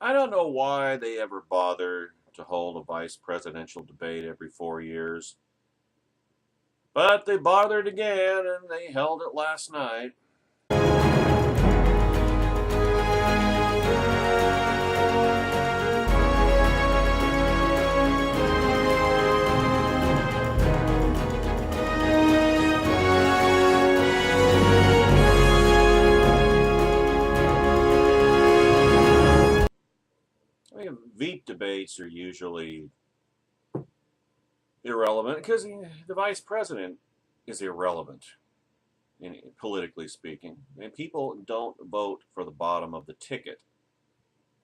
I don't know why they ever bother to hold a vice presidential debate every 4 years. But they bothered again, and they held it last night. I mean, Veep debates are usually irrelevant because the vice president is irrelevant, politically speaking. And people don't vote for the bottom of the ticket.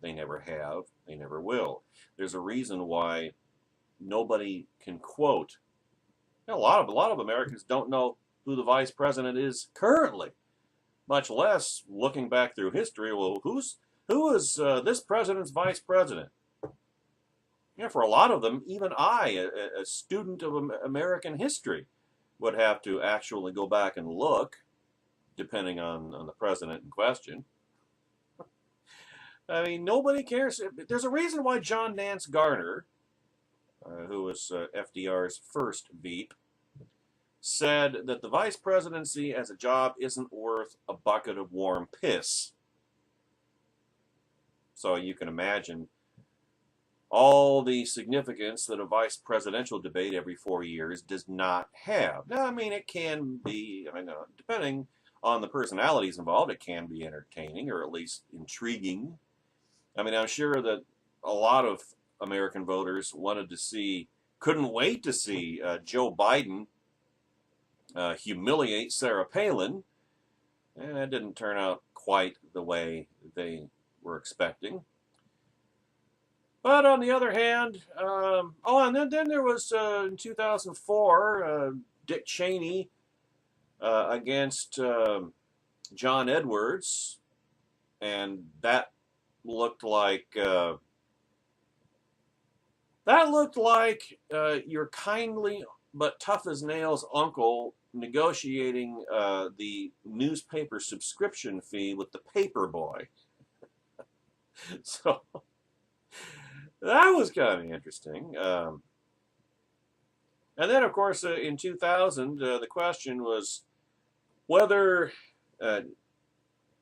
They never have. They never will. There's a reason why nobody can quote. A lot of Americans don't know who the vice president is currently, much less looking back through history. Well, who is this president's vice president? Yeah, for a lot of them, even I, a student of American history, would have to actually go back and look, depending on the president in question. I mean, nobody cares. There's a reason why John Nance Garner, who was FDR's first Veep, said that the vice presidency as a job isn't worth a bucket of warm piss. So you can imagine all the significance that a vice presidential debate every 4 years does not have. Now, I mean, it can be, depending on the personalities involved, it can be entertaining or at least intriguing. I mean, I'm sure that a lot of American voters couldn't wait to see Joe Biden humiliate Sarah Palin. And that didn't turn out quite the way they were expecting. But on the other hand, and then there was in 2004, Dick Cheney against John Edwards, and that looked like your kindly but tough as nails uncle negotiating the newspaper subscription fee with the paper boy. So that was kind of interesting. And then, of course, in 2000, the question was whether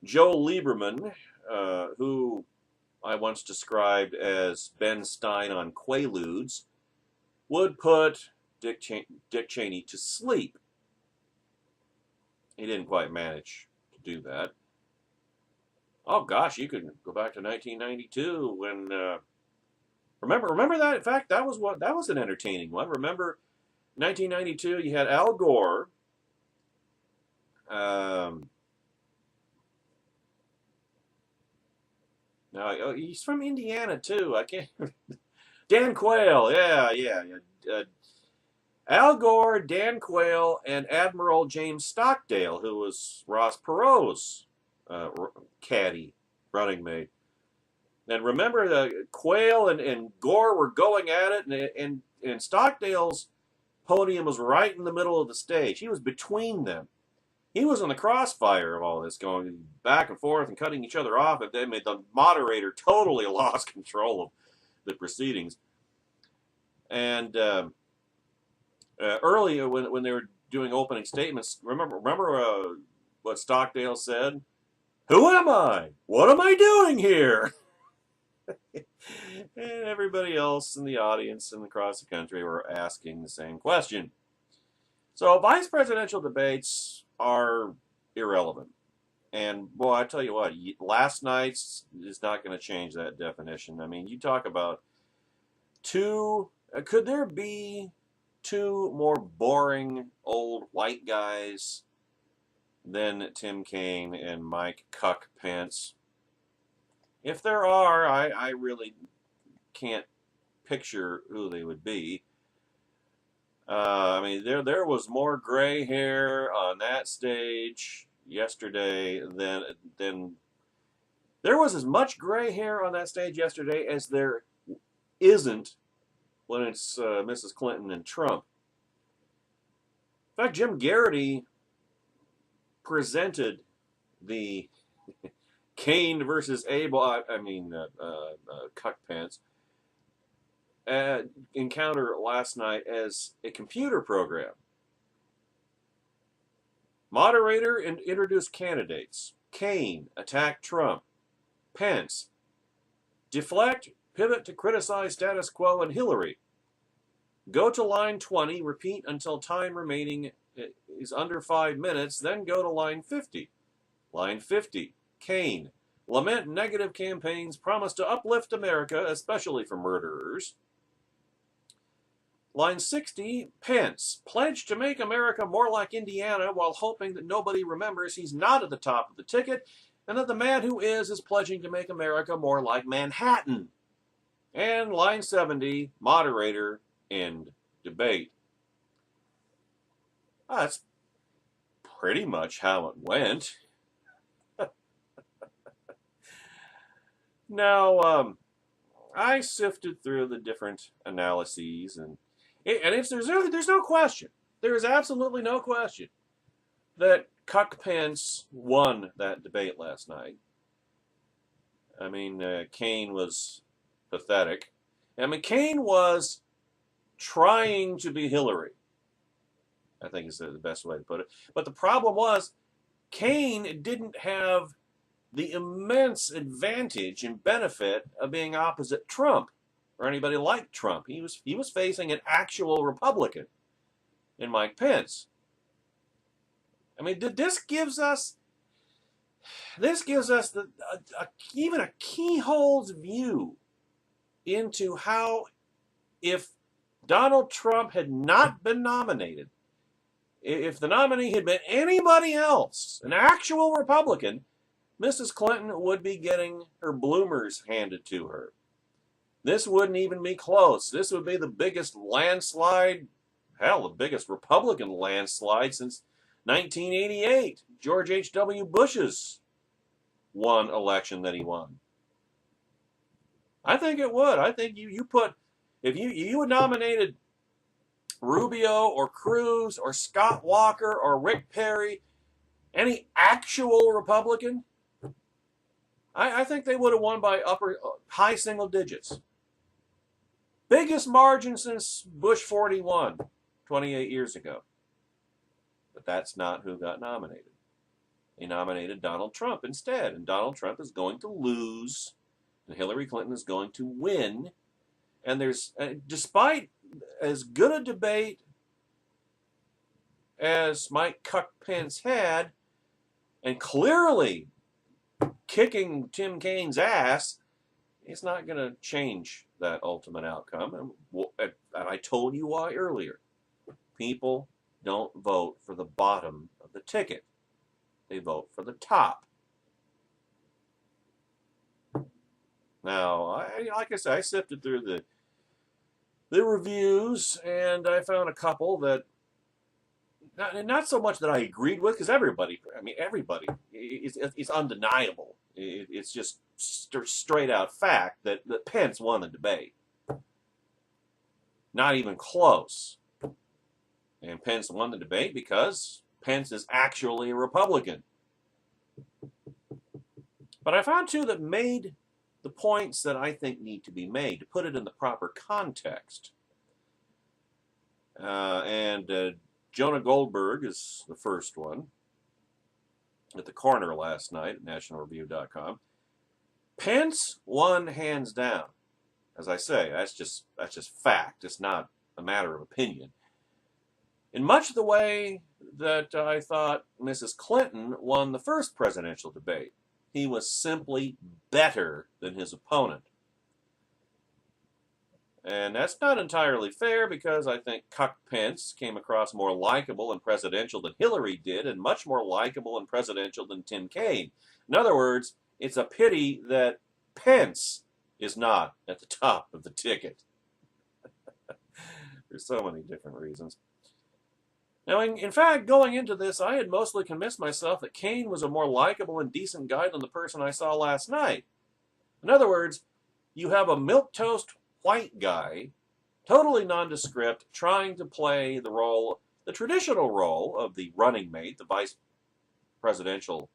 Joe Lieberman, who I once described as Ben Stein on Quaaludes, would put Dick Cheney to sleep. He didn't quite manage to do that. Oh gosh, you could go back to 1992 when remember that. In fact, that was an entertaining one. Remember 1992, you had Al Gore. Now he's from Indiana too. I can't. Dan Quayle, yeah. Al Gore, Dan Quayle, and Admiral James Stockdale, who was Ross Perot's caddy, running mate. And remember, Quayle and Gore were going at it, and Stockdale's podium was right in the middle of the stage. He was between them. He was in the crossfire of all this, going back and forth and cutting each other off. And then the moderator totally lost control of the proceedings. And earlier, when they were doing opening statements, remember what Stockdale said? "Who am I? What am I doing here?" And everybody else in the audience and across the country were asking the same question. So vice presidential debates are irrelevant. And boy, I tell you what, last night's is not going to change that definition. I mean, you talk about could there be two more boring old white guys than Tim Kaine and Mike Cuck Pence? If there are, I really can't picture who they would be. I mean, there was more gray hair on that stage yesterday than there was as much gray hair on that stage yesterday as there isn't when it's Mrs. Clinton and Trump. In fact, Jim Garrity presented the Cain versus Abel, Cuck Pence, encounter last night as a computer program. Moderator introduced candidates. Cain attacked Trump. Pence deflect, pivot to criticize status quo, and Hillary. Go to line 20, repeat until time remaining is under 5 minutes, then go to line 50. Line 50, Cain. Lament negative campaigns, promise to uplift America, especially for murderers. Line 60, Pence. Pledge to make America more like Indiana while hoping that nobody remembers he's not at the top of the ticket and that the man who is pledging to make America more like Manhattan. And line 70, moderator, end debate. That's pretty much how it went. Now, I sifted through the different analyses, and there's no question, there is absolutely no question that Cuck Pence won that debate last night. I mean, Cain was pathetic. I mean, Cain was trying to be Hillary, I think is the best way to put it. But the problem was, Cain didn't have the immense advantage and benefit of being opposite Trump or anybody like Trump. He was facing an actual Republican in Mike Pence. I mean, this gives us even a keyhole's view into how, if Donald Trump had not been nominated, if the nominee had been anybody else, an actual Republican, Mrs. Clinton would be getting her bloomers handed to her. This wouldn't even be close. This would be the biggest landslide, the biggest Republican landslide since 1988, George H.W. Bush's election that he won. I think it would. I think if you had nominated Rubio or Cruz or Scott Walker or Rick Perry, any actual Republican, I think they would have won by high single digits. Biggest margin since Bush 41, 28 years ago. But that's not who got nominated. They nominated Donald Trump instead, and Donald Trump is going to lose, and Hillary Clinton is going to win. And despite as good a debate as Mike Cuck Pence had, and clearly kicking Tim Kaine's ass, it's not going to change that ultimate outcome. And I told you why earlier. People don't vote for the bottom of the ticket. They vote for the top. Now, like I said, I sifted through the reviews, and I found a couple that, not so much that I agreed with, because everybody, it's undeniable. It's just straight out fact that Pence won the debate. Not even close. And Pence won the debate because Pence is actually a Republican. But I found two that made the points that I think need to be made, to put it in the proper context. Jonah Goldberg is the first one at the corner last night at nationalreview.com. Pence won hands down. As I say, that's just fact. It's not a matter of opinion. In much the way that I thought Mrs. Clinton won the first presidential debate. He was simply better than his opponent. And that's not entirely fair, because I think Cuck Pence came across more likable and presidential than Hillary did, and much more likable and presidential than Tim Kaine. In other words, it's a pity that Pence is not at the top of the ticket. There's so many different reasons. Now, in fact, going into this, I had mostly convinced myself that Kaine was a more likable and decent guy than the person I saw last night. In other words, you have a milquetoast white guy, totally nondescript, trying to play the traditional role of the running mate, the vice presidential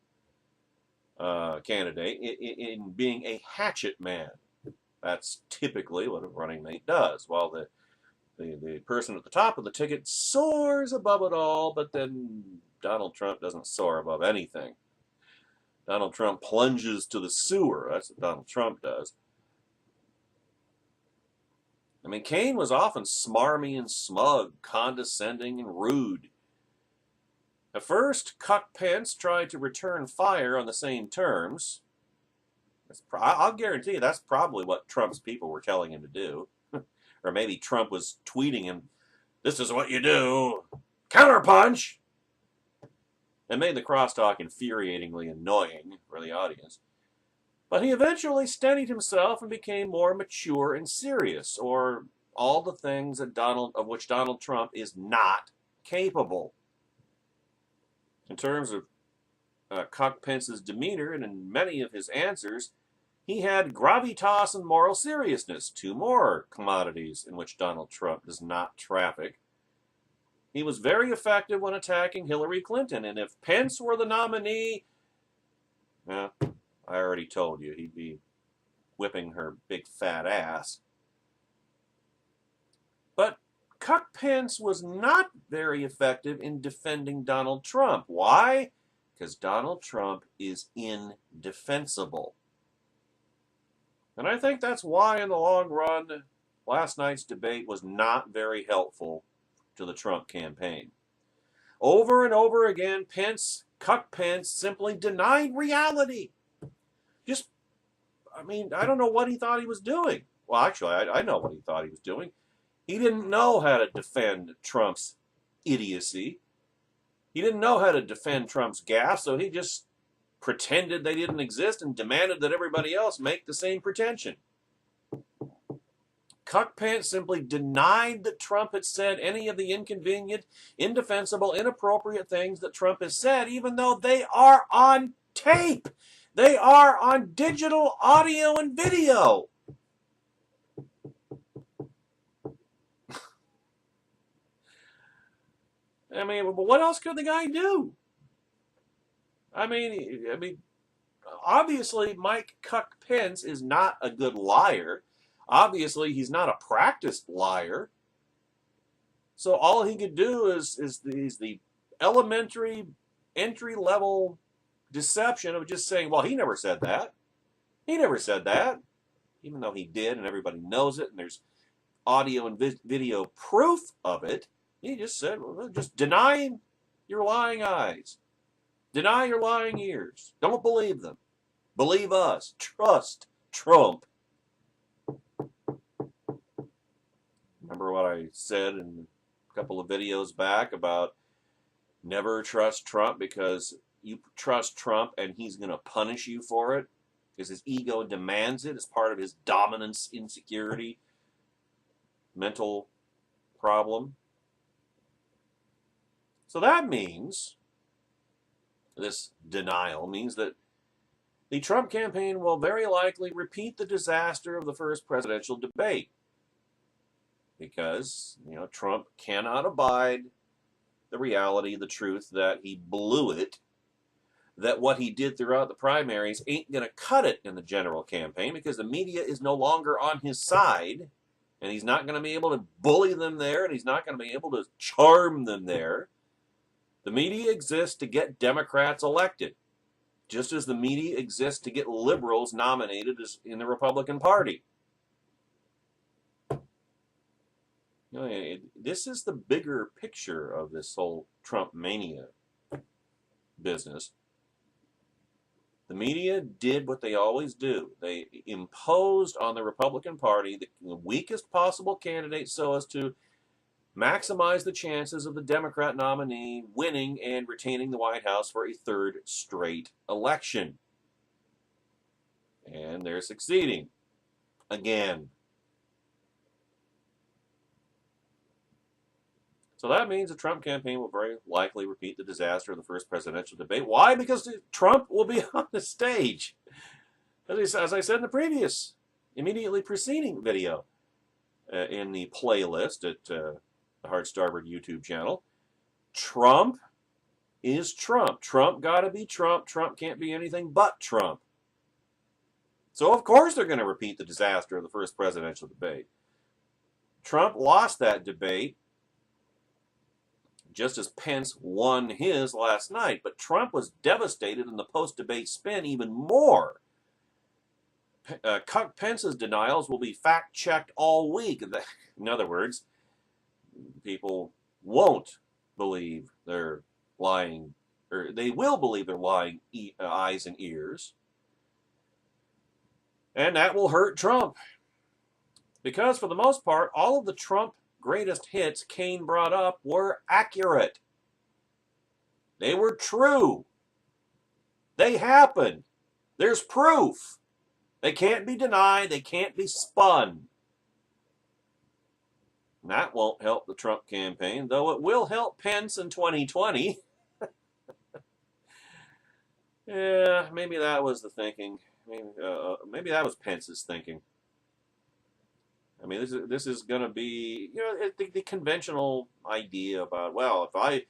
candidate in being a hatchet man. That's typically what a running mate does. While the person at the top of the ticket soars above it all, but then Donald Trump doesn't soar above anything. Donald Trump plunges to the sewer. That's what Donald Trump does. I mean, Kane was often smarmy and smug, condescending and rude. At first, Cuck Pence tried to return fire on the same terms. I'll guarantee you that's probably what Trump's people were telling him to do. Or maybe Trump was tweeting him, "This is what you do. Counterpunch!" It made the crosstalk infuriatingly annoying for the audience. But he eventually steadied himself and became more mature and serious, or all the things of which Donald Trump is not capable. In terms of Cuck Pence's demeanor and in many of his answers, he had gravitas and moral seriousness, two more commodities in which Donald Trump does not traffic. He was very effective when attacking Hillary Clinton, and if Pence were the nominee, I already told you, he'd be whipping her big fat ass. But Cuck Pence was not very effective in defending Donald Trump. Why? Because Donald Trump is indefensible. And I think that's why, in the long run, last night's debate was not very helpful to the Trump campaign. Over and over again, Cuck Pence simply denied reality. I don't know what he thought he was doing. Well, actually, I know what he thought he was doing. He didn't know how to defend Trump's idiocy. He didn't know how to defend Trump's gaffe, so he just pretended they didn't exist and demanded that everybody else make the same pretension. Cuck Pence simply denied that Trump had said any of the inconvenient, indefensible, inappropriate things that Trump has said, even though they are on tape. They are on digital audio and video. I mean, what else could the guy do? I mean, obviously, Mike Cuck Pence is not a good liar. Obviously, he's not a practiced liar. So all he could do is the elementary, entry-level deception of just saying, well, he never said that. He never said that. Even though he did, and everybody knows it, and there's audio and video proof of it. He just said, well, just deny your lying eyes. Deny your lying ears. Don't believe them. Believe us. Trust Trump. Remember what I said in a couple of videos back about never trust Trump because you trust Trump and he's going to punish you for it because his ego demands it as part of his dominance, insecurity, mental problem. So that means, this denial means that the Trump campaign will very likely repeat the disaster of the first presidential debate. Because, Trump cannot abide the reality, the truth that he blew it, that what he did throughout the primaries ain't going to cut it in the general campaign because the media is no longer on his side, and he's not going to be able to bully them there, and he's not going to be able to charm them there. The media exists to get Democrats elected, just as the media exists to get liberals nominated in the Republican Party. This is the bigger picture of this whole Trump mania business. The media did what they always do. They imposed on the Republican Party the weakest possible candidate so as to maximize the chances of the Democrat nominee winning and retaining the White House for a third straight election. And they're succeeding. Again. So that means the Trump campaign will very likely repeat the disaster of the first presidential debate. Why? Because Trump will be on the stage. As I said in the previous, immediately preceding video in the playlist at the Hard Starboard YouTube channel, Trump is Trump. Trump got to be Trump. Trump can't be anything but Trump. So, of course, they're going to repeat the disaster of the first presidential debate. Trump lost that debate just as Pence won his last night. But Trump was devastated in the post-debate spin even more. Pence's denials will be fact-checked all week. In other words, people won't believe they're lying, or they will believe they're lying eyes and ears. And that will hurt Trump. Because for the most part, all of the Trump greatest hits Kaine brought up were accurate. They were true. They happened. There's proof. They can't be denied. They can't be spun. And that won't help the Trump campaign, though it will help Pence in 2020. Yeah, maybe that was the thinking. Maybe that was Pence's thinking. I mean, this is going to be, the conventional idea about, well, if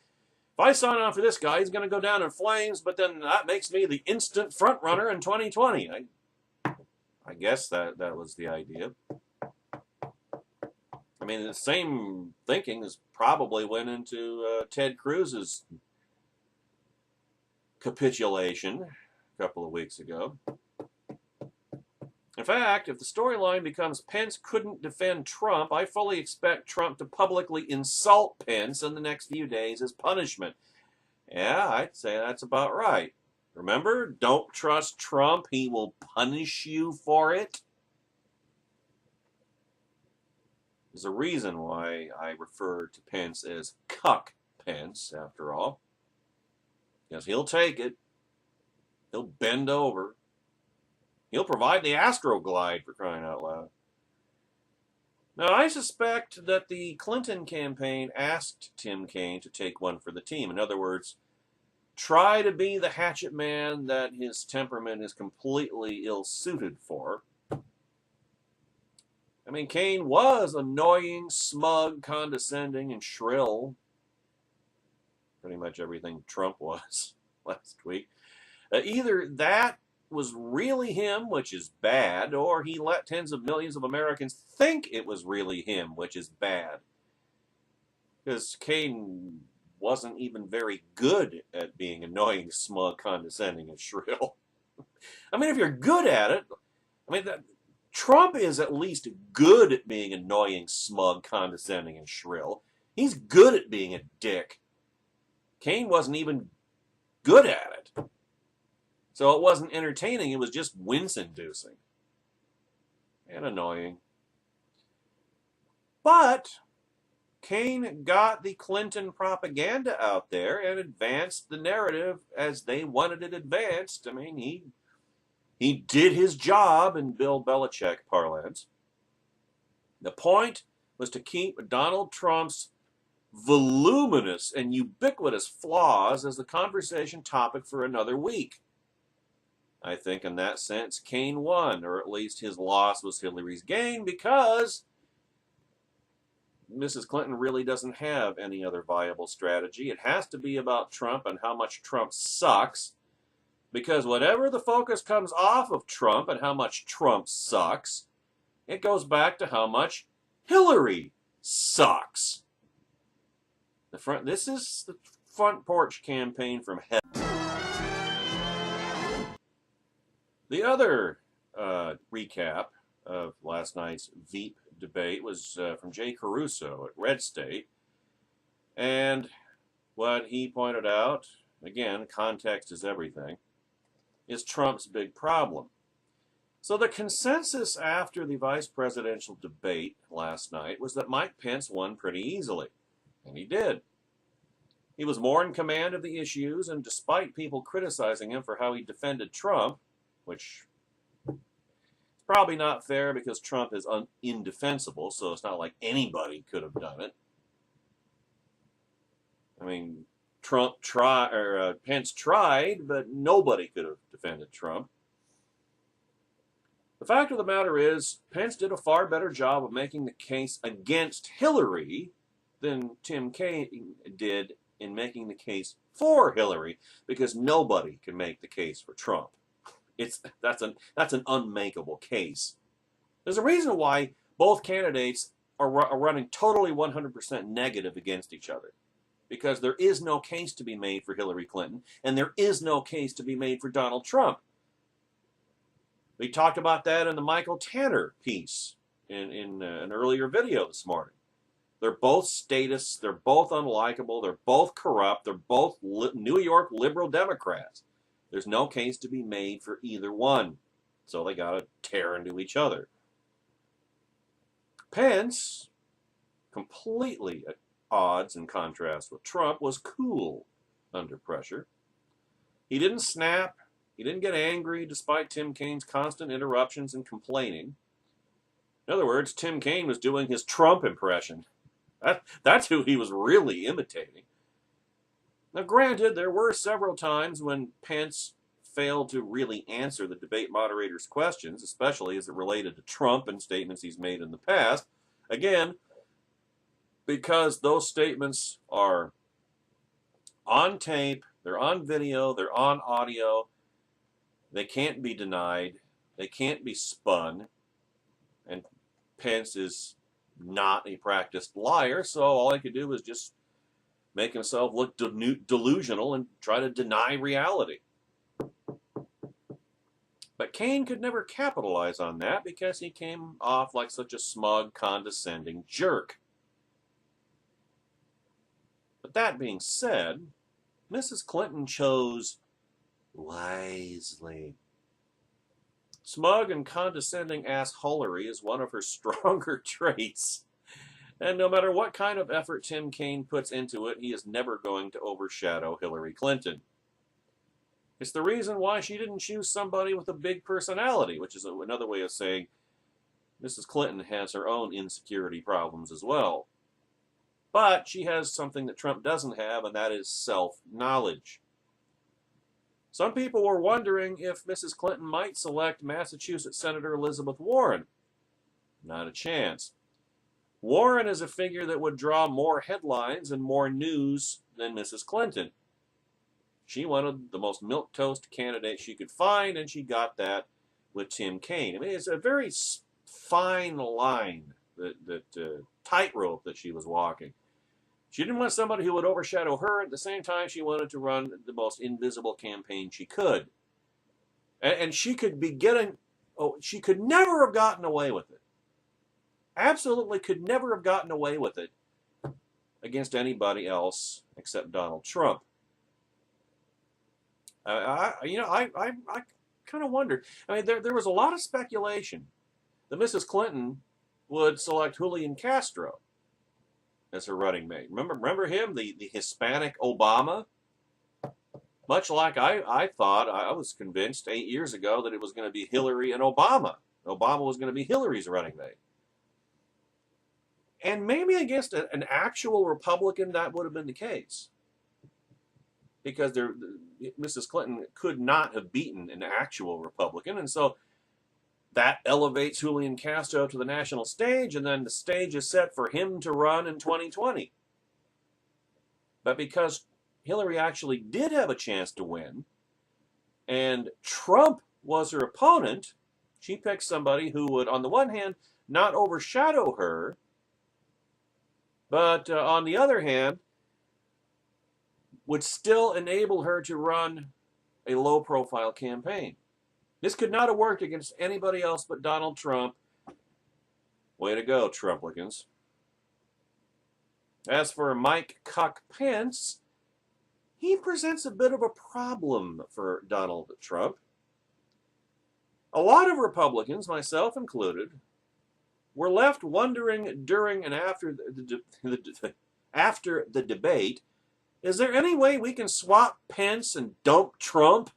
I sign on for this guy, he's going to go down in flames, but then that makes me the instant front runner in 2020. I guess that was the idea. I mean, the same thinking is probably went into Ted Cruz's capitulation a couple of weeks ago. In fact, if the storyline becomes Pence couldn't defend Trump, I fully expect Trump to publicly insult Pence in the next few days as punishment. Yeah, I'd say that's about right. Remember, don't trust Trump. He will punish you for it. There's a reason why I refer to Pence as Cuck Pence, after all. Because he'll take it. He'll bend over. He'll provide the Astroglide, for crying out loud. Now, I suspect that the Clinton campaign asked Tim Kaine to take one for the team. In other words, try to be the hatchet man that his temperament is completely ill-suited for. I mean, Kaine was annoying, smug, condescending, and shrill. Pretty much everything Trump was last week. Either that was really him, which is bad, or he let tens of millions of Americans think it was really him, which is bad. Because Kaine wasn't even very good at being annoying, smug, condescending, and shrill. I mean, if you're good at it, Trump is at least good at being annoying, smug, condescending, and shrill. He's good at being a dick. Kaine wasn't even good at it. So it wasn't entertaining, it was just wince-inducing. And annoying. But Kaine got the Clinton propaganda out there and advanced the narrative as they wanted it advanced. I mean, he did his job in Bill Belichick parlance. The point was to keep Donald Trump's voluminous and ubiquitous flaws as the conversation topic for another week. I think in that sense, Kaine won, or at least his loss was Hillary's gain, because Mrs. Clinton really doesn't have any other viable strategy. It has to be about Trump and how much Trump sucks, because whatever the focus comes off of Trump and how much Trump sucks, it goes back to how much Hillary sucks. This is the front porch campaign from hell. The other recap of last night's Veep debate was from Jay Caruso at Red State. And what he pointed out, again, context is everything, is Trump's big problem. So the consensus after the vice presidential debate last night was that Mike Pence won pretty easily. And he did. He was more in command of the issues, and despite people criticizing him for how he defended Trump, which is probably not fair because Trump is indefensible, so it's not like anybody could have done it. I mean, Pence tried, but nobody could have defended Trump. The fact of the matter is, Pence did a far better job of making the case against Hillary than Tim Kaine did in making the case for Hillary, because nobody can make the case for Trump. That's an unmakeable case. There's a reason why both candidates are running totally 100% negative against each other, because there is no case to be made for Hillary Clinton, and there is no case to be made for Donald Trump. We talked about that in the Michael Tanner piece in an earlier video this morning. They're both statists, they're both unlikable, they're both corrupt, they're both New York liberal Democrats. There's no case to be made for either one, so they got to tear into each other. Pence, completely at odds in contrast with Trump, was cool under pressure. He didn't snap. He didn't get angry despite Tim Kaine's constant interruptions and complaining. In other words, Tim Kaine was doing his Trump impression. That's who he was really imitating. Now, granted, there were several times when Pence failed to really answer the debate moderator's questions, especially as it related to Trump and statements he's made in the past. Again, because those statements are on tape, they're on video, they're on audio, they can't be denied, they can't be spun, and Pence is not a practiced liar, so all he could do was just make himself look delusional and try to deny reality. But Kaine could never capitalize on that because he came off like such a smug, condescending jerk. But that being said, Mrs. Clinton chose wisely. Smug and condescending assholery is one of her stronger traits. And no matter what kind of effort Tim Kaine puts into it, he is never going to overshadow Hillary Clinton. It's the reason why she didn't choose somebody with a big personality, which is another way of saying Mrs. Clinton has her own insecurity problems as well. But she has something that Trump doesn't have, and that is self-knowledge. Some people were wondering if Mrs. Clinton might select Massachusetts Senator Elizabeth Warren. Not a chance. Warren is a figure that would draw more headlines and more news than Mrs. Clinton. She wanted the most milquetoast candidate she could find, and she got that with Tim Kaine. I mean, it's a very fine line, that tightrope that she was walking. She didn't want somebody who would overshadow her. At the same time, she wanted to run the most invisible campaign she could. And she could be getting, she could never have gotten away with it. Absolutely could never have gotten away with it against anybody else except Donald Trump. I kind of wondered. I mean, there was a lot of speculation that Mrs. Clinton would select Julian Castro as her running mate. Remember him, the Hispanic Obama? Much like I thought, I was convinced 8 years ago that it was going to be Hillary and Obama. Obama was going to be Hillary's running mate. And maybe against an actual Republican, that would have been the case. Because Mrs. Clinton could not have beaten an actual Republican, and so that elevates Julian Castro to the national stage, and then the stage is set for him to run in 2020. But because Hillary actually did have a chance to win, and Trump was her opponent, she picked somebody who would, on the one hand, not overshadow her, but on the other hand, would still enable her to run a low-profile campaign. This could not have worked against anybody else but Donald Trump. Way to go, Trumplicans. As for Mike Cuck Pence, he presents a bit of a problem for Donald Trump. A lot of Republicans, myself included, were left wondering during and after the debate, is there any way we can swap Pence and dump Trump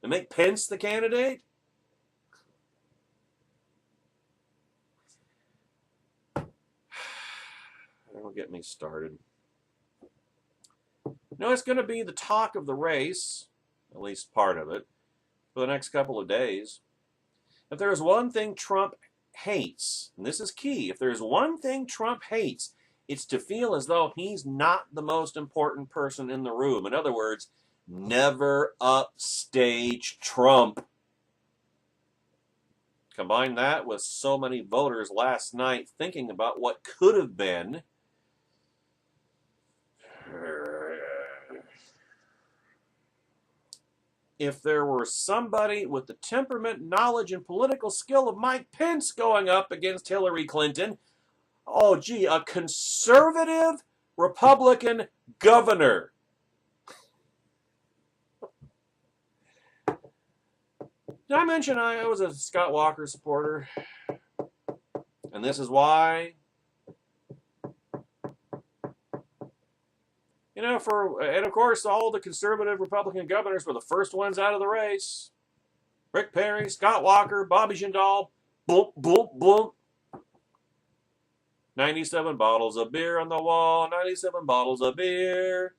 and make Pence the candidate? Don't get me started. No, it's going to be the talk of the race, at least part of it, for the next couple of days. If there is one thing Trump hates, and this is key, if there is one thing Trump hates, It's to feel as though he's not the most important person in the room. In other words, never upstage Trump. Combine that with so many voters last night thinking about what could have been. If there were somebody with the temperament, knowledge, and political skill of Mike Pence going up against Hillary Clinton, oh, gee, a conservative Republican governor. Did I mention I was a Scott Walker supporter? And this is why. You know, and of course, all the conservative Republican governors were the first ones out of the race. Rick Perry, Scott Walker, Bobby Jindal, boom, boom, boom. 97 bottles of beer on the wall, 97 bottles of beer.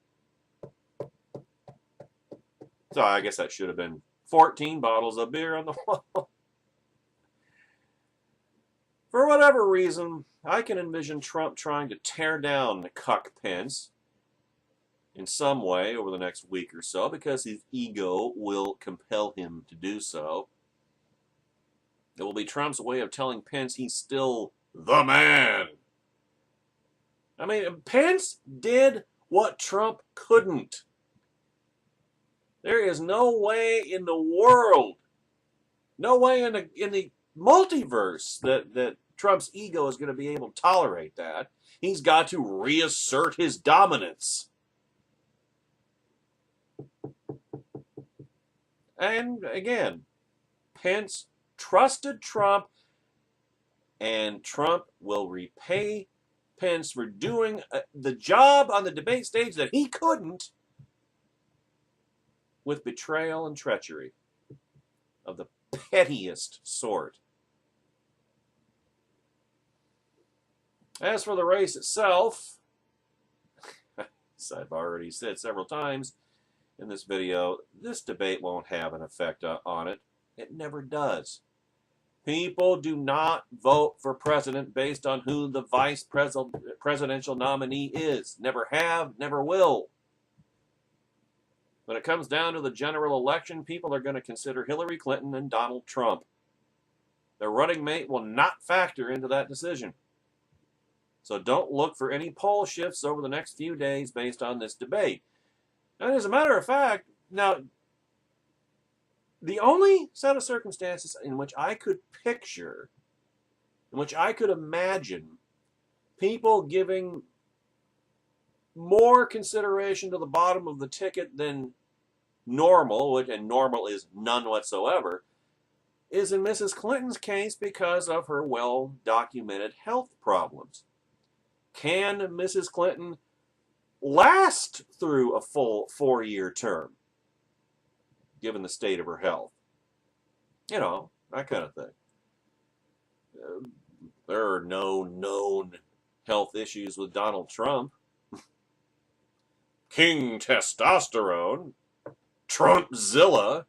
So I guess that should have been 14 bottles of beer on the wall. For whatever reason, I can envision Trump trying to tear down cuck Pence in some way over the next week or so because his ego will compel him to do so. It will be Trump's way of telling Pence he's still the man. I mean, Pence did what Trump couldn't. There is no way in the world, no way in the multiverse that Trump's ego is going to be able to tolerate that. He's got to reassert his dominance. And again, Pence trusted Trump, and Trump will repay Pence for doing the job on the debate stage that he couldn't with betrayal and treachery of the pettiest sort. As for the race itself, as I've already said several times in this video, this debate won't have an effect on it. It never does. People do not vote for president based on who the vice presidential nominee is. Never have, never will. When it comes down to the general election, people are going to consider Hillary Clinton and Donald Trump. Their running mate will not factor into that decision. So don't look for any poll shifts over the next few days based on this debate. And as a matter of fact, now, the only set of circumstances in which I could picture, in which I could imagine people giving more consideration to the bottom of the ticket than normal, and normal is none whatsoever, is in Mrs. Clinton's case because of her well-documented health problems. Can Mrs. Clinton last through a full 4-year term, given the state of her health? You know, that kind of thing. There are no known health issues with Donald Trump. King Testosterone, Trumpzilla.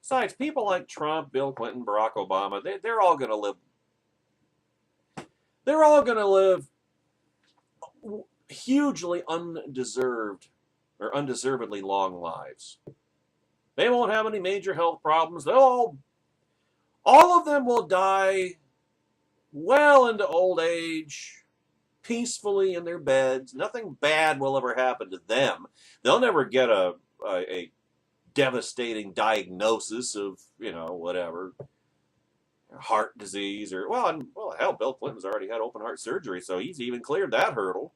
Besides, people like Trump, Bill Clinton, Barack Obama, they're all going to live. They're all going to live hugely undeserved or undeservedly long lives. They won't have any major health problems. All of them will die well into old age, peacefully in their beds. Nothing bad will ever happen to them. They'll never get a devastating diagnosis of, whatever, heart disease or, hell, Bill Clinton's already had open heart surgery, so he's even cleared that hurdle.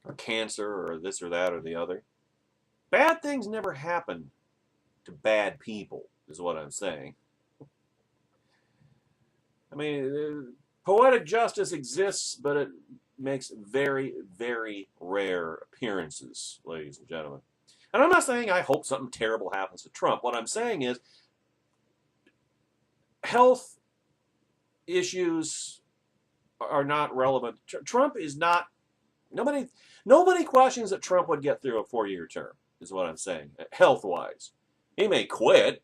Or cancer or this or that or the other. Bad things never happen to bad people, is what I'm saying. I mean, poetic justice exists, but it makes very, very rare appearances, ladies and gentlemen. And I'm not saying I hope something terrible happens to Trump. What I'm saying is health issues are not relevant. Trump is not... Nobody questions that Trump would get through a 4-year term, is what I'm saying, health-wise. He may quit.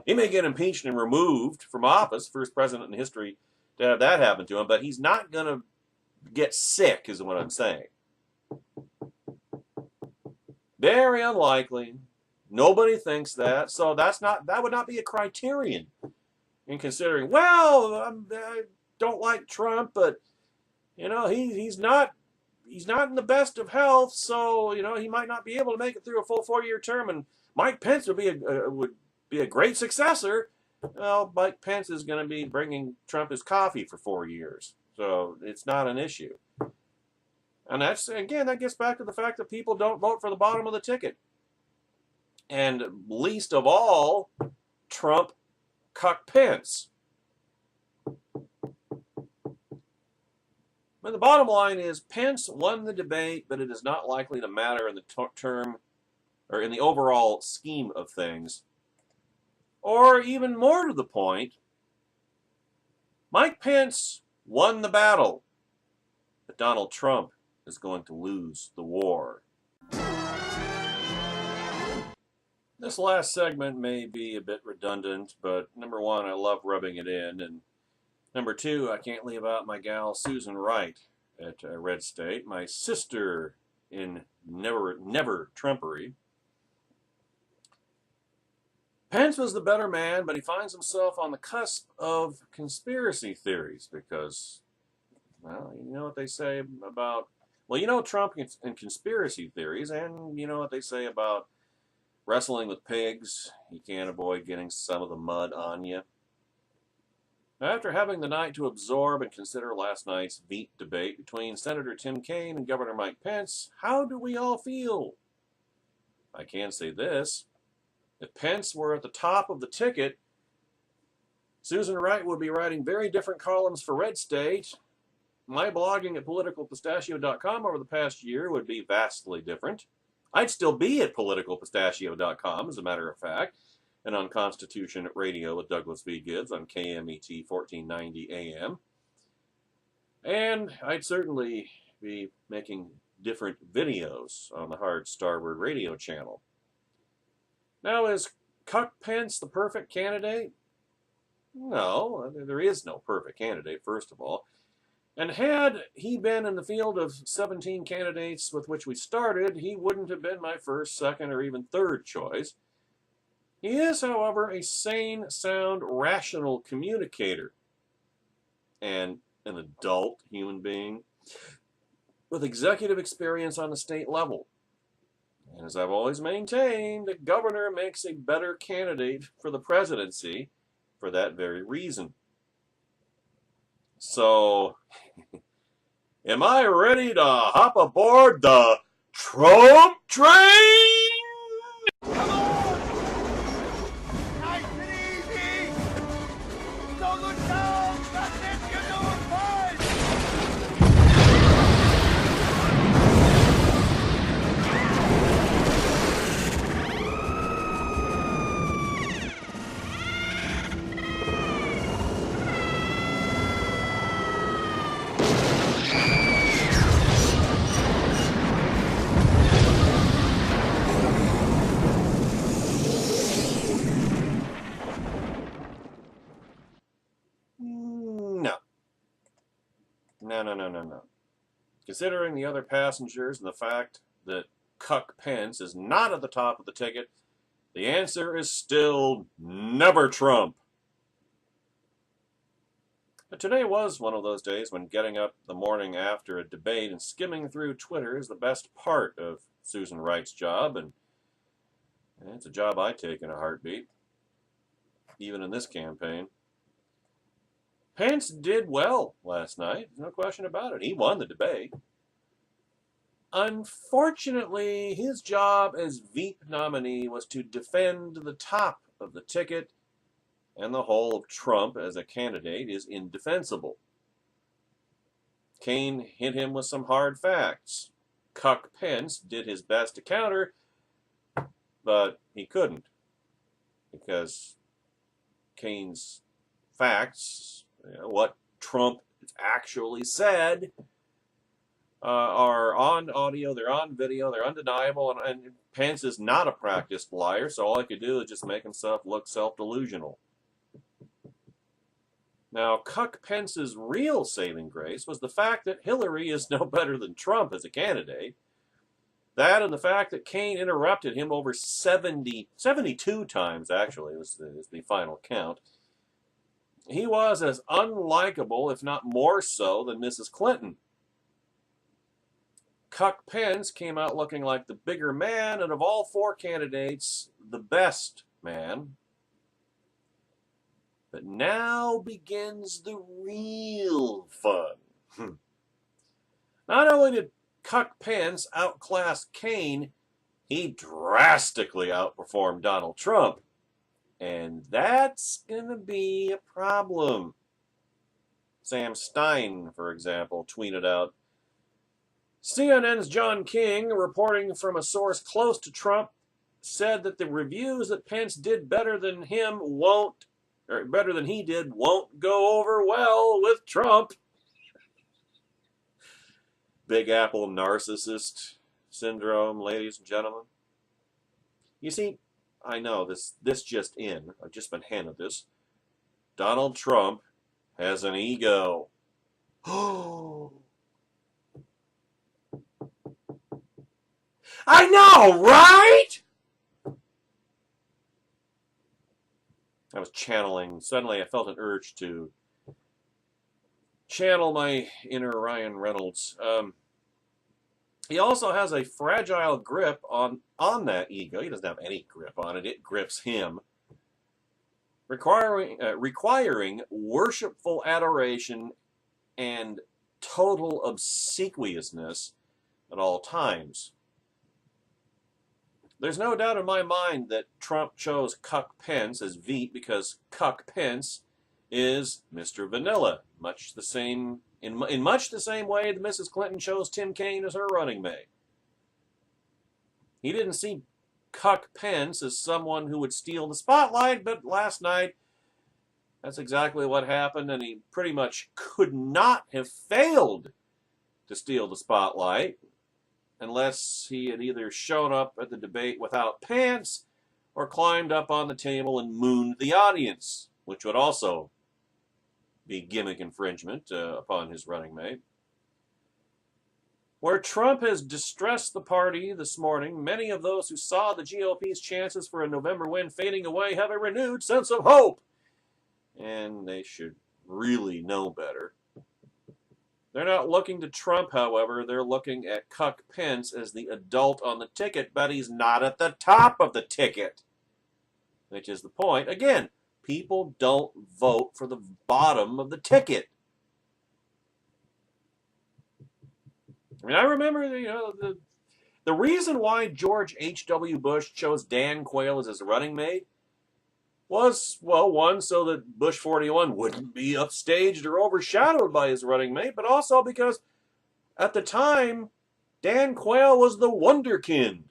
He may get impeached and removed from office, first president in history to have that happen to him, but he's not going to get sick, is what I'm saying. Very unlikely. Nobody thinks that, so that would not be a criterion in considering. Well, I don't like Trump, but he's not in the best of health, so he might not be able to make it through a full 4-year term. And Mike Pence would be a great successor. Well, Mike Pence is going to be bringing Trump his coffee for 4 years, so it's not an issue. And that gets back to the fact that people don't vote for the bottom of the ticket. And least of all, Trump cuck Pence. But the bottom line is Pence won the debate, but it is not likely to matter in the term or in the overall scheme of things. Or even more to the point, Mike Pence won the battle, but Donald Trump is going to lose the war. This last segment may be a bit redundant, but number one, I love rubbing it in, and number two, I can't leave out my gal Susan Wright at Red State, my sister in never Trumpery. Pence was the better man, but he finds himself on the cusp of conspiracy theories because, well, you know what they say about, Trump and conspiracy theories, and you know what they say about wrestling with pigs. You can't avoid getting some of the mud on you. After having the night to absorb and consider last night's veto debate between Senator Tim Kaine and Governor Mike Pence, how do we all feel? I can say this. If Pence were at the top of the ticket, Susan Wright would be writing very different columns for Red State. My blogging at politicalpistachio.com over the past year would be vastly different. I'd still be at politicalpistachio.com, as a matter of fact, and on Constitution Radio with Douglas V. Gibbs on KMET 1490 AM. And I'd certainly be making different videos on the Hard Starboard radio channel. Now, is cuck Pence the perfect candidate? No, there is no perfect candidate, first of all. And had he been in the field of 17 candidates with which we started, he wouldn't have been my first, second, or even third choice. He is, however, a sane, sound, rational communicator and an adult human being with executive experience on the state level. And as I've always maintained, the governor makes a better candidate for the presidency for that very reason. So, am I ready to hop aboard the Trump train? Come on! Nice and easy! Don't look down! That's it! You're doing fine! No. Considering the other passengers and the fact that cuck Pence is not at the top of the ticket, the answer is still never Trump. But today was one of those days when getting up the morning after a debate and skimming through Twitter is the best part of Susan Wright's job, and it's a job I take in a heartbeat, even in this campaign. Pence did well last night, no question about it. He won the debate. Unfortunately, his job as Veep nominee was to defend the top of the ticket, and the whole of Trump as a candidate is indefensible. Kaine hit him with some hard facts. Cuck Pence did his best to counter, but he couldn't, because Kaine's facts, what Trump actually said, are on audio, they're on video, they're undeniable, and Pence is not a practiced liar, so all he could do is just make himself look self-delusional. Now, Cuck Pence's real saving grace was the fact that Hillary is no better than Trump as a candidate. That and the fact that Kaine interrupted him over 72 times, actually, was the final count. He was as unlikable, if not more so, than Mrs. Clinton. Cuck Pence came out looking like the bigger man, and of all four candidates, the best man. But now begins the real fun. Not only did Cuck Pence outclass Kaine, he drastically outperformed Donald Trump. And that's going to be a problem. Sam Stein, for example, tweeted out, CNN's John King, reporting from a source close to Trump, said that the reviews that Pence did better than he did won't go over well with Trump. Big Apple narcissist syndrome, ladies and gentlemen. You see, I know this just in. I've just been handed this. Donald Trump has an ego. I know, right? I was channeling. Suddenly I felt an urge to channel my inner Ryan Reynolds. He also has a fragile grip on that ego. He doesn't have any grip on it. It grips him. Requiring worshipful adoration and total obsequiousness at all times. There's no doubt in my mind that Trump chose Cuck Pence as Veep because Cuck Pence is Mr. Vanilla, much the same in much the same way that Mrs. Clinton chose Tim Kaine as her running mate. He didn't see Cuck Pence as someone who would steal the spotlight, but last night that's exactly what happened, and he pretty much could not have failed to steal the spotlight unless he had either shown up at the debate without pants or climbed up on the table and mooned the audience, which would also be gimmick infringement upon his running mate. Where Trump has distressed the party this morning, many of those who saw the GOP's chances for a November win fading away have a renewed sense of hope. And they should really know better. They're not looking to Trump, however. They're looking at Cuck Pence as the adult on the ticket, but he's not at the top of the ticket, which is the point. Again, people don't vote for the bottom of the ticket. I mean, I remember, the reason why George H.W. Bush chose Dan Quayle as his running mate was, well, one, so that Bush 41 wouldn't be upstaged or overshadowed by his running mate, but also because at the time, Dan Quayle was the wonderkind.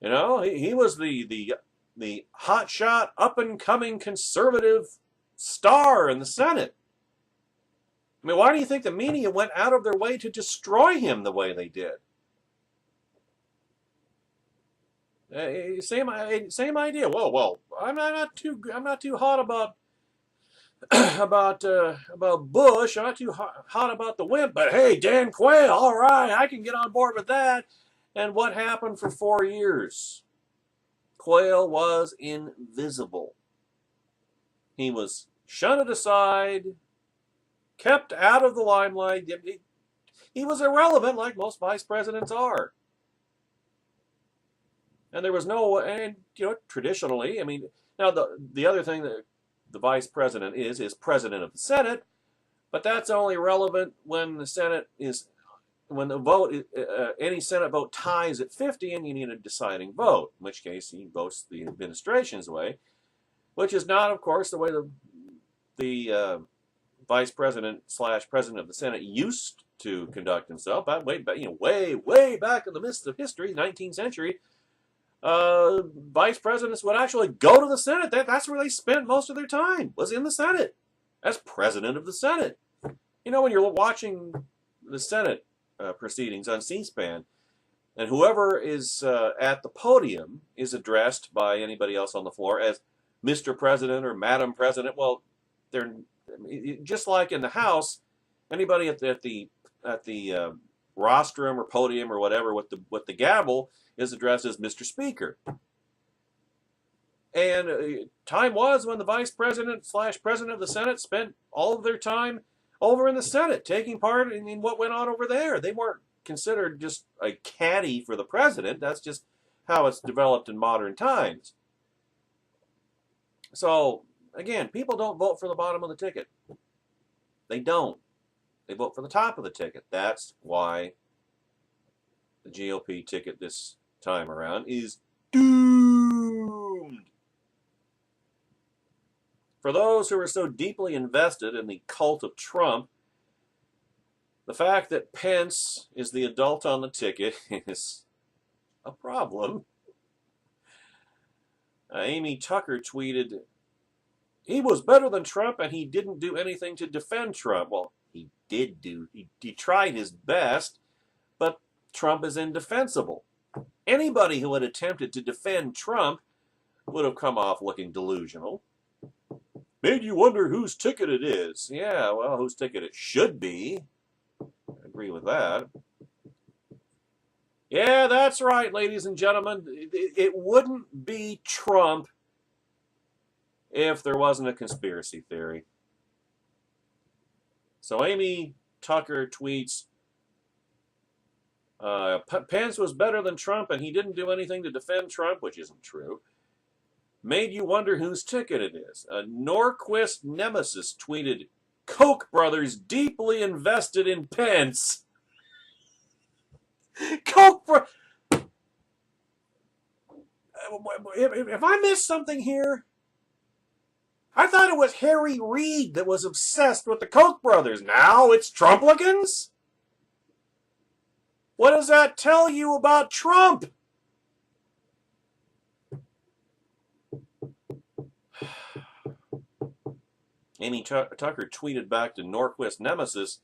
He was the hotshot, up-and-coming conservative star in the Senate. I mean, why do you think the media went out of their way to destroy him the way they did? Same idea. Well, I'm not too hot about about Bush. I'm not too hot about the wimp. But hey, Dan Quayle, all right, I can get on board with that. And what happened for 4 years? Quayle was invisible. He was shunted aside, kept out of the limelight. He was irrelevant, like most vice presidents are. And there was no, and traditionally, I mean, now the other thing that the vice president is president of the Senate, but that's only relevant when the Senate is, when the vote, any Senate vote ties at 50 and you need a deciding vote, in which case he votes the administration's way, which is not, of course, the way the vice president / president of the Senate used to conduct himself. But way back in the midst of history, 19th century, vice presidents would actually go to the Senate. That's where they spent most of their time, was in the Senate, as president of the Senate. When you're watching the Senate proceedings on C-SPAN, and whoever is at the podium is addressed by anybody else on the floor as Mr. President or Madam President, well, just like in the House, anybody at the rostrum or podium or whatever with the gavel is addressed as Mr. Speaker. And time was when the vice president / president of the Senate spent all of their time over in the Senate, taking part in what went on over there. They weren't considered just a caddy for the president. That's just how it's developed in modern times. So, again, people don't vote for the bottom of the ticket. They don't. They vote for the top of the ticket. That's why the GOP ticket this time around is doomed. For those who are so deeply invested in the cult of Trump, the fact that Pence is the adult on the ticket is a problem. Amy Tucker tweeted, "He was better than Trump and he didn't do anything to defend Trump." Well, he did do. He tried his best, but Trump is indefensible. Anybody who had attempted to defend Trump would have come off looking delusional. Made you wonder whose ticket it is. Yeah, well, whose ticket it should be. I agree with that. Yeah, that's right, ladies and gentlemen. It wouldn't be Trump if there wasn't a conspiracy theory. So Amy Tucker tweets, Pence was better than Trump and he didn't do anything to defend Trump, which isn't true. Made you wonder whose ticket it is. A Norquist nemesis tweeted, Koch brothers deeply invested in Pence. Koch brothers. If I missed something here, I thought it was Harry Reid that was obsessed with the Koch brothers. Now it's Trumplicans? What does that tell you about Trump? Amy Tucker tweeted back to Norquist nemesis,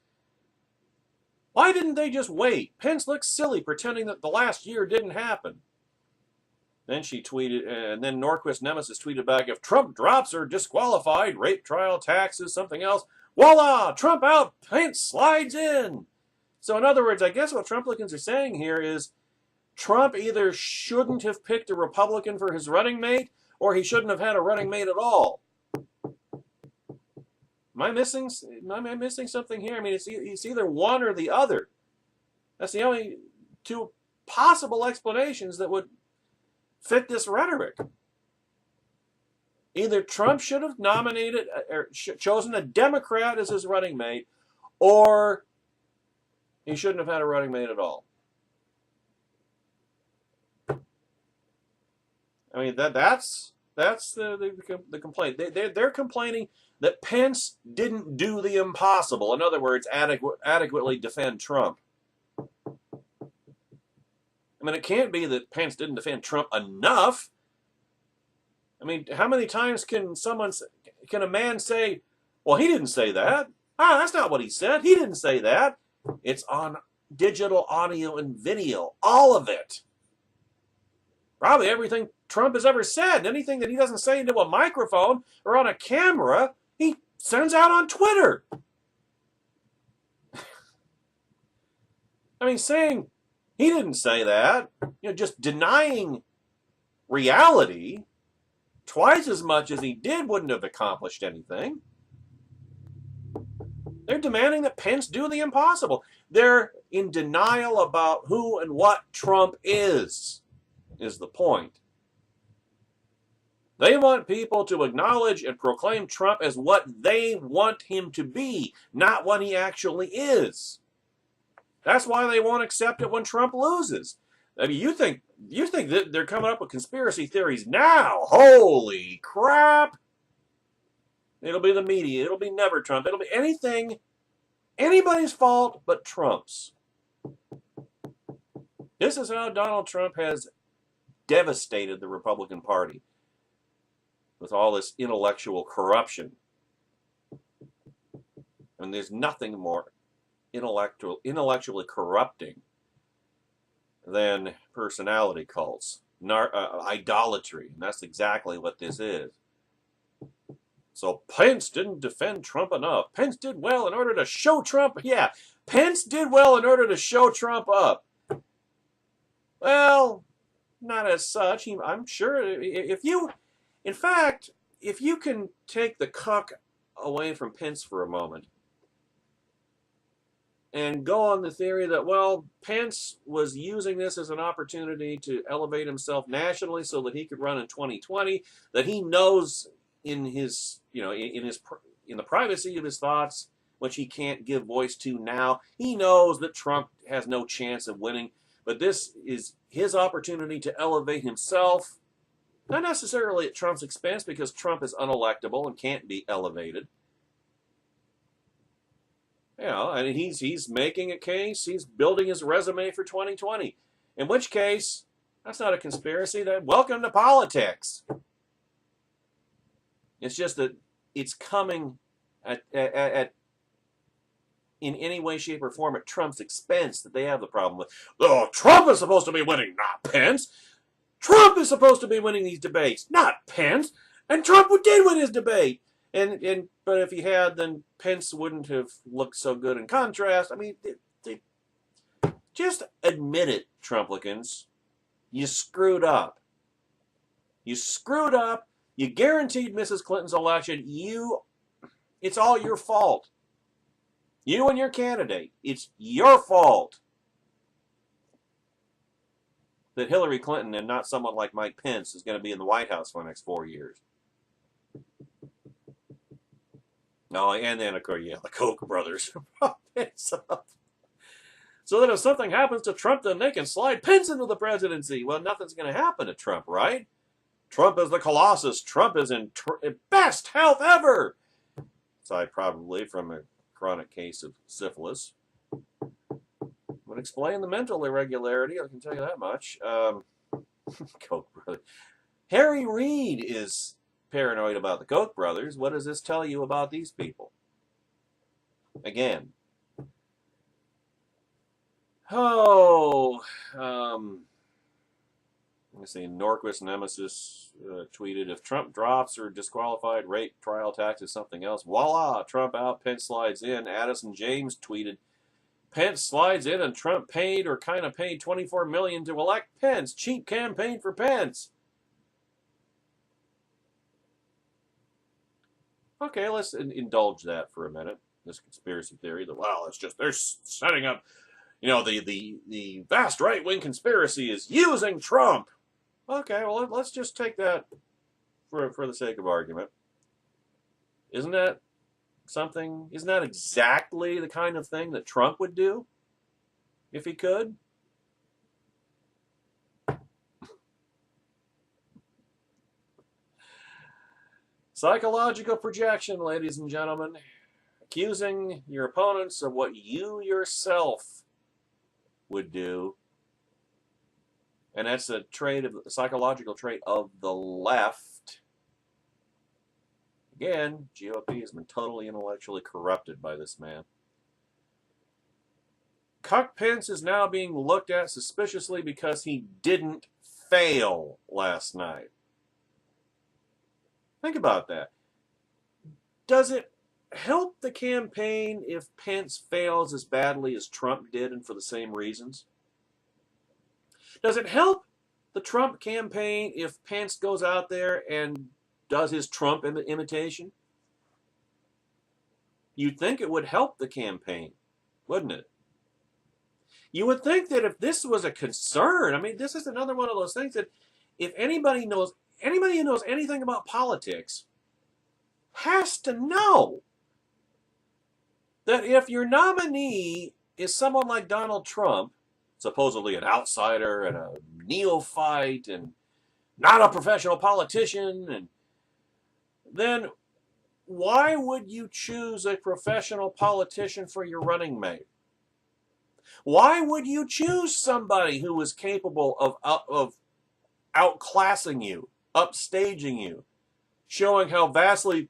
why didn't they just wait? Pence looks silly pretending that the last year didn't happen. Then she tweeted, and then Norquist nemesis tweeted back, if Trump drops or disqualified, rape trial, taxes, something else, voila, Trump out, Pence slides in. So in other words, I guess what Trumplicans are saying here is Trump either shouldn't have picked a Republican for his running mate or he shouldn't have had a running mate at all. Am I missing something here? I mean, it's either one or the other. That's the only two possible explanations that would fit this rhetoric. Either Trump should have nominated or chosen a Democrat as his running mate, or he shouldn't have had a running mate at all. I mean, that's the complaint. They're complaining that Pence didn't do the impossible. In other words, adequately defend Trump. I mean, it can't be that Pence didn't defend Trump enough. I mean, how many times can a man say, well, he didn't say that. That's not what he said. He didn't say that. It's on digital audio and video. All of it. Probably everything Trump has ever said. Anything that he doesn't say into a microphone or on a camera, he sends out on Twitter. I mean, saying he didn't say that, just denying reality twice as much as he did wouldn't have accomplished anything. They're demanding that Pence do the impossible. They're in denial about who and what Trump is the point. They want people to acknowledge and proclaim Trump as what they want him to be, not what he actually is. That's why they won't accept it when Trump loses. I mean, you think that they're coming up with conspiracy theories now? Holy crap! It'll be the media. It'll be never Trump. It'll be anybody's fault but Trump's. This is how Donald Trump has devastated the Republican Party with all this intellectual corruption. And there's nothing more intellectually corrupting than personality cults, idolatry. And that's exactly what this is. So Pence didn't defend Trump enough. Pence did well in order to show Trump. Yeah, Pence did well in order to show Trump up. Well, not as such. I'm sure if you, in fact, if you can take the cuck away from Pence for a moment and go on the theory that, well, Pence was using this as an opportunity to elevate himself nationally so that he could run in 2020, that he knows in his, in the privacy of his thoughts, which he can't give voice to now, he knows that Trump has no chance of winning, but this is his opportunity to elevate himself, not necessarily at Trump's expense, because Trump is unelectable and can't be elevated. And he's making a case. He's building his resume for 2020. In which case, that's not a conspiracy. Welcome to politics. It's just that it's coming at in any way, shape, or form at Trump's expense that they have the problem with. Oh, Trump is supposed to be winning, not Pence. Trump is supposed to be winning these debates, not Pence. And Trump did win his debate. But if he had, then Pence wouldn't have looked so good in contrast. I mean, they just admit it, Trumplicans. You screwed up. You screwed up. You guaranteed Mrs. Clinton's election. It's all your fault. You and your candidate. It's your fault that Hillary Clinton and not someone like Mike Pence is going to be in the White House for the next 4 years. No, and then, of course, the Koch brothers. So that if something happens to Trump, then they can slide Pence into the presidency. Well, nothing's going to happen to Trump, right? Trump is the Colossus. Trump is in best health ever. Aside probably from a chronic case of syphilis. Would explain the mental irregularity, I can tell you that much. Koch brothers. Harry Reid is paranoid about the Koch brothers. What does this tell you about these people? Again. Let's see, Norquist Nemesis tweeted, if Trump drops or disqualified, rape, trial tax is something else. Voila, Trump out, Pence slides in. Addison James tweeted, Pence slides in and Trump paid or kind of paid $24 million to elect Pence. Cheap campaign for Pence. Okay, let's indulge that for a minute. This conspiracy theory that, well, it's just they're setting up, the vast right-wing conspiracy is using Trump. Okay, well, let's just take that for the sake of argument. Isn't that exactly the kind of thing that Trump would do if he could? Psychological projection, ladies and gentlemen. Accusing your opponents of what you yourself would do. And that's a psychological trait of the left. Again, GOP has been totally intellectually corrupted by this man. Cuck Pence is now being looked at suspiciously because he didn't fail last night. Think about that. Does it help the campaign if Pence fails as badly as Trump did and for the same reasons? Does it help the Trump campaign if Pence goes out there and does his Trump imitation? You'd think it would help the campaign, wouldn't it? You would think that if this was a concern, I mean, this is another one of those things that if anybody who knows anything about politics has to know that if your nominee is someone like Donald Trump, supposedly an outsider and a neophyte and not a professional politician, and then why would you choose a professional politician for your running mate? Why would you choose somebody who is capable of outclassing you, upstaging you, showing how vastly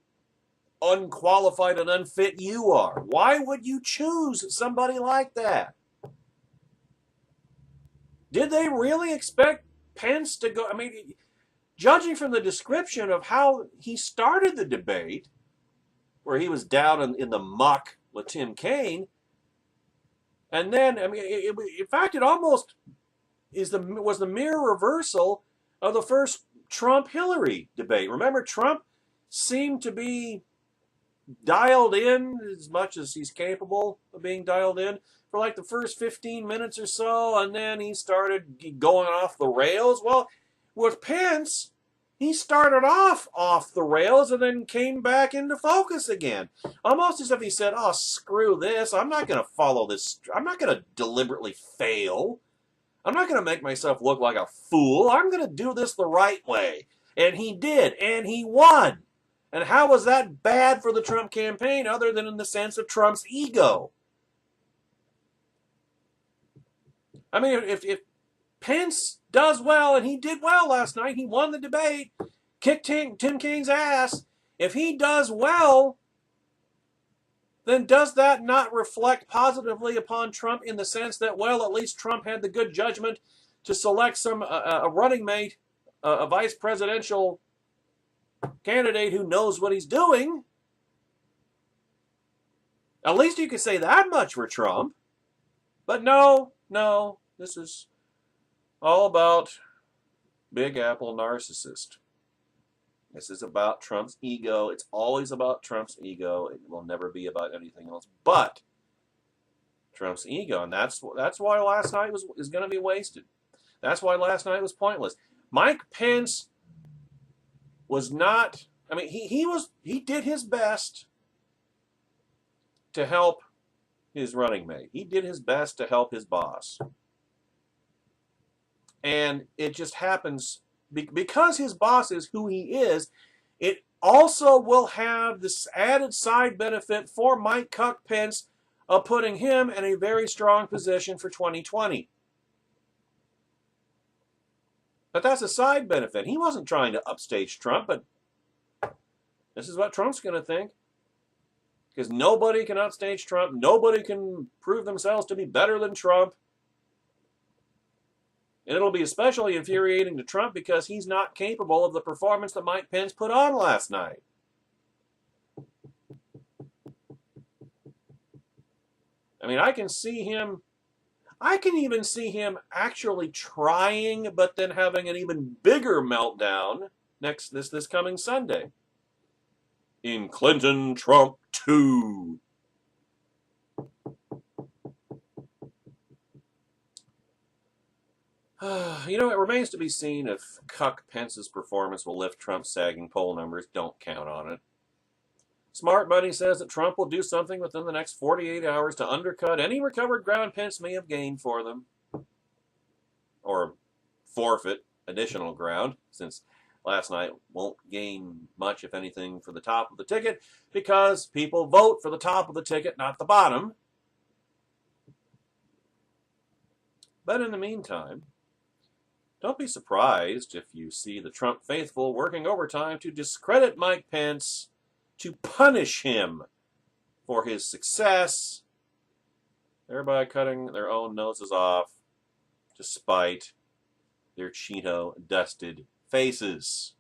unqualified and unfit you are? Why would you choose somebody like that? Did they really expect Pence to go? I mean, judging from the description of how he started the debate, where he was down in the muck with Tim Kaine, and then, I mean, in fact, it almost was the mirror reversal of the first Trump-Hillary debate. Remember, Trump seemed to be dialed in as much as he's capable of being dialed in for like the first 15 minutes or so, and then he started going off the rails. Well, with Pence, he started off the rails and then came back into focus again. Almost as if he said, oh, screw this. I'm not going to follow this. I'm not going to deliberately fail. I'm not going to make myself look like a fool. I'm going to do this the right way. And he did, and he won. And how was that bad for the Trump campaign other than in the sense of Trump's ego? I mean, if Pence does well, and he did well last night, he won the debate, kicked Tim Kaine's ass. If he does well, then does that not reflect positively upon Trump in the sense that, well, at least Trump had the good judgment to select a running mate, a vice presidential candidate who knows what he's doing? At least you could say that much for Trump. But no, this is all about Big Apple narcissist. This is about Trump's ego. It's always about Trump's ego. It will never be about anything else but Trump's ego. And that's why last night is going to be wasted. That's why last night was pointless. Mike Pence was not, I mean, he did his best to help his running mate. He did his best to help his boss. And it just happens, because his boss is who he is, it also will have this added side benefit for Mike Cuck Pence of putting him in a very strong position for 2020. But that's a side benefit. He wasn't trying to upstage Trump, but this is what Trump's going to think. Because nobody can upstage Trump. Nobody can prove themselves to be better than Trump. And it'll be especially infuriating to Trump because he's not capable of the performance that Mike Pence put on last night. I mean, I can even see him actually trying, but then having an even bigger meltdown this coming Sunday. In Clinton Trump 2. You know, it remains to be seen if Cuck Pence's performance will lift Trump's sagging poll numbers. Don't count on it. Smart Money says that Trump will do something within the next 48 hours to undercut any recovered ground Pence may have gained for them. Or forfeit additional ground, since last night won't gain much, if anything, for the top of the ticket, because people vote for the top of the ticket, not the bottom. But in the meantime, don't be surprised if you see the Trump faithful working overtime to discredit Mike Pence, to punish him for his success, thereby cutting their own noses off to spite their Cheeto-dusted faces.